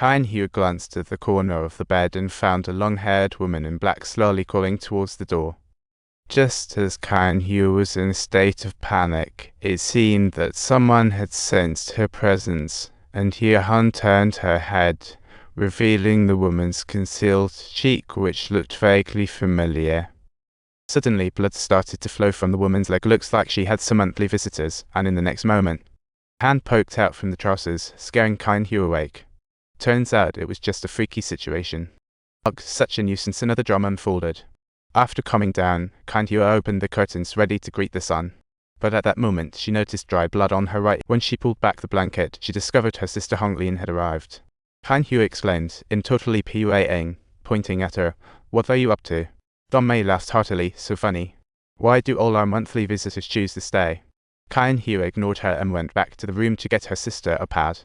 Qianhua glanced at the corner of the bed and found a long-haired woman in black slowly crawling towards the door. Just as Qianhua was in a state of panic, it seemed that someone had sensed her presence, and Qianhua turned her head, revealing the woman's concealed cheek, which looked vaguely familiar. Suddenly, blood started to flow from the woman's leg. Looks like she had some monthly visitors, and in the next moment, a hand poked out from the trousers, scaring Qianhua awake. Turns out it was just a freaky situation. Ugh, such a nuisance. Another drama unfolded. After calming down, Qianhua opened the curtains, ready to greet the sun. But at that moment, she noticed dry blood on her right. When she pulled back the blanket, she discovered her sister Honglian had arrived. Qianhua exclaimed, in totally puaing, pointing at her, "What are you up to?" Dong Mei laughed heartily, "So funny. Why do all our monthly visitors choose to stay?" Qianhua ignored her and went back to the room to get her sister a pad.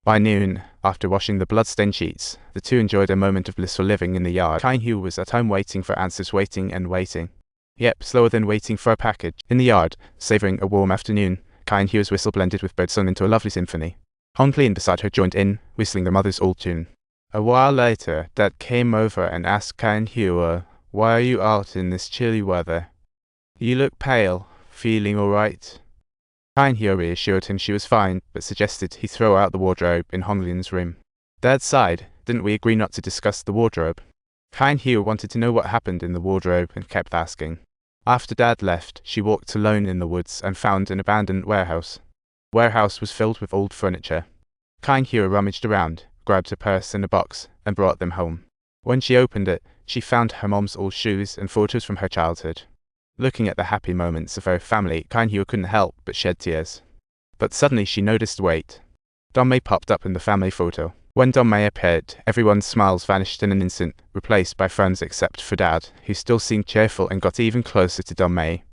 By noon, after washing the blood-stained sheets, the two enjoyed a moment of blissful living in the yard. Qianhua was at home waiting for answers, waiting and waiting. Yep, slower than waiting for a package. In the yard, savoring a warm afternoon, Qianhua's whistle blended with birdsong into a lovely symphony. Honglian beside her joined in, whistling their mother's old tune. A while later, Dad came over and asked Qianhua, "Why are you out in this chilly weather? You look pale. Feeling all right?" Qianhua reassured him she was fine, but suggested he throw out the wardrobe in Honglian's room. Dad sighed. "Didn't we agree not to discuss the wardrobe?" Qianhua wanted to know what happened in the wardrobe and kept asking. After Dad left, she walked alone in the woods and found an abandoned warehouse. The warehouse was filled with old furniture. Qianhua rummaged around, grabbed a purse and a box, and brought them home. When she opened it, she found her mom's old shoes and photos from her childhood. Looking at the happy moments of her family, Qianhua couldn't help but shed tears. But suddenly she noticed a weight. Dong Mei popped up in the family photo. When Dong Mei appeared, everyone's smiles vanished in an instant, replaced by frowns except for Dad, who still seemed cheerful and got even closer to Dong Mei.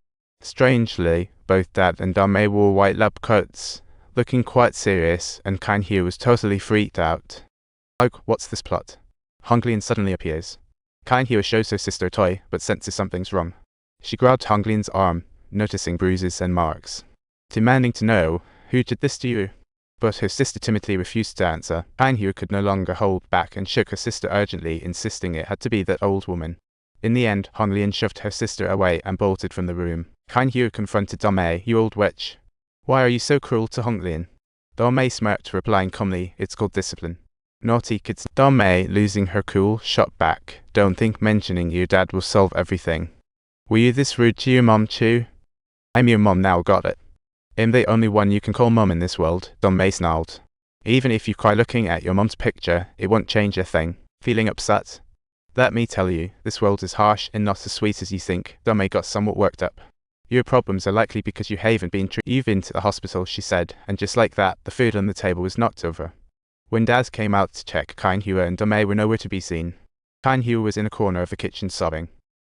Strangely, both Dad and Dong Mei wore white lab coats, looking quite serious, and Qianhua was totally freaked out. Like, what's this plot? Honglian suddenly appears. Qianhua shows her sister a toy, but senses something's wrong. She grabbed Honglian's arm, noticing bruises and marks. Demanding to know, "Who did this to you?" But her sister timidly refused to answer. Qianhua could no longer hold back and shook her sister urgently, insisting it had to be that old woman. In the end, Honglian shoved her sister away and bolted from the room. Qianhua confronted Dong Mei. "You old witch. Why are you so cruel to Honglian?" Dong Mei smirked, replying calmly, "It's called discipline." Naughty kids. Dong Mei, losing her cool, shot back. "Don't think mentioning your dad will solve everything. Were you this rude to your mom too?" "I'm your mom now, got it? I'm the only one you can call mom in this world," Dong Mei snarled. "Even if you cry looking at your mom's picture, it won't change a thing." Feeling upset? "Let me tell you, this world is harsh and not as sweet as you think." Dong Mei got somewhat worked up. "Your problems are likely because you haven't been treated. You've been to the hospital," she said, and just like that, the food on the table was knocked over. When Dad came out to check, Qianhua and Dong Mei were nowhere to be seen. Qianhua was in a corner of the kitchen sobbing.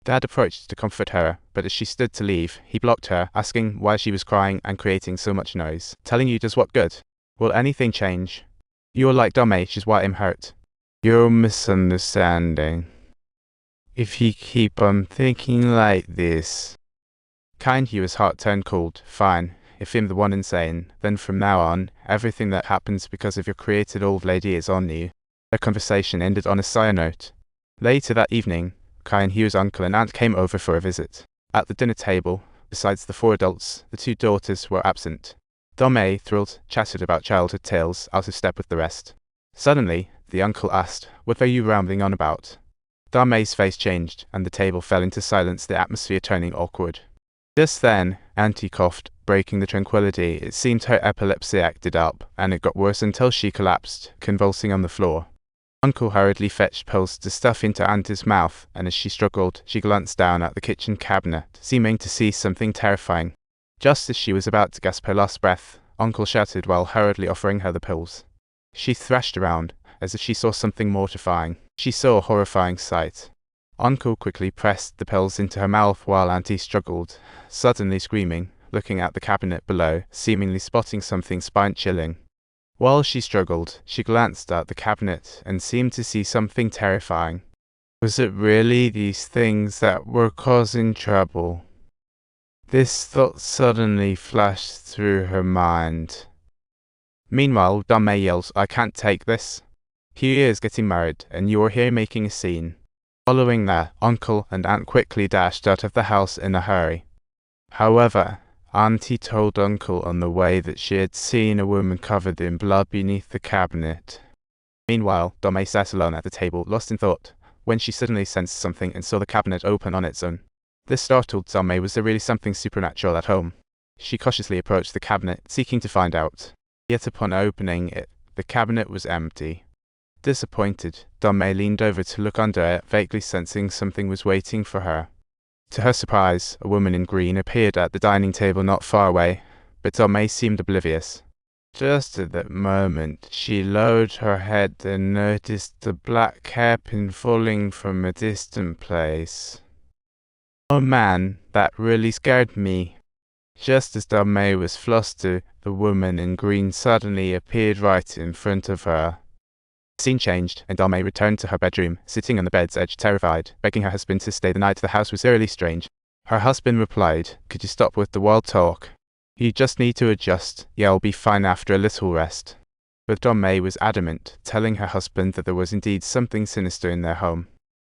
Dad approached to comfort her, but as she stood to leave, he blocked her, asking why she was crying and creating so much noise. "Telling you does what good? Will anything change? You're like Dong Mei, she's why I'm hurt." "You're misunderstanding. If you keep on thinking like this..." Qianhua's heart turned cold. "Fine, if I'm the one insane, then from now on, everything that happens because of your created old lady is on you." Their conversation ended on a sour note. Later that evening, Qianhua's uncle and aunt came over for a visit. At the dinner table, besides the 4 adults, the 2 daughters were absent. Dong Mei, thrilled, chatted about childhood tales, out of step with the rest. Suddenly, the uncle asked, "What are you rambling on about?" Dong Mei's face changed, and the table fell into silence, the atmosphere turning awkward. Just then, Auntie coughed, breaking the tranquility. It seemed her epilepsy acted up, and it got worse until she collapsed, convulsing on the floor. Uncle hurriedly fetched pills to stuff into Auntie's mouth, and as she struggled, she glanced down at the kitchen cabinet, seeming to see something terrifying. Just as she was about to gasp her last breath, Uncle shouted while hurriedly offering her the pills. She thrashed around, as if she saw something mortifying. She saw a horrifying sight. Uncle quickly pressed the pills into her mouth while Auntie struggled, suddenly screaming, looking at the cabinet below, seemingly spotting something spine-chilling. While she struggled, she glanced at the cabinet and seemed to see something terrifying. Was it really these things that were causing trouble? This thought suddenly flashed through her mind. Meanwhile, Dong Mei yells, "I can't take this." He is getting married, and you are here making a scene." Following that, uncle and aunt quickly dashed out of the house in a hurry. However, auntie told uncle on the way that she had seen a woman covered in blood beneath the cabinet. Meanwhile, Dome sat alone at the table, lost in thought, when she suddenly sensed something and saw the cabinet open on its own. This startled Dome. Was there really something supernatural at home? She cautiously approached the cabinet, seeking to find out. Yet upon opening it, the cabinet was empty. Disappointed, Dame leaned over to look under it, vaguely sensing something was waiting for her. To her surprise, a woman in green appeared at the dining table not far away, but Dame seemed oblivious. Just at that moment, she lowered her head and noticed the black hairpin falling from a distant place. "Oh man, that really scared me." Just as Dame was flustered, the woman in green suddenly appeared right in front of her. The scene changed, and Dame returned to her bedroom, sitting on the bed's edge terrified, begging her husband to stay the night. The house was eerily strange. Her husband replied, "Could you stop with the wild talk? You just need to adjust. Yeah, I'll be fine after a little rest." But Dame was adamant, telling her husband that there was indeed something sinister in their home.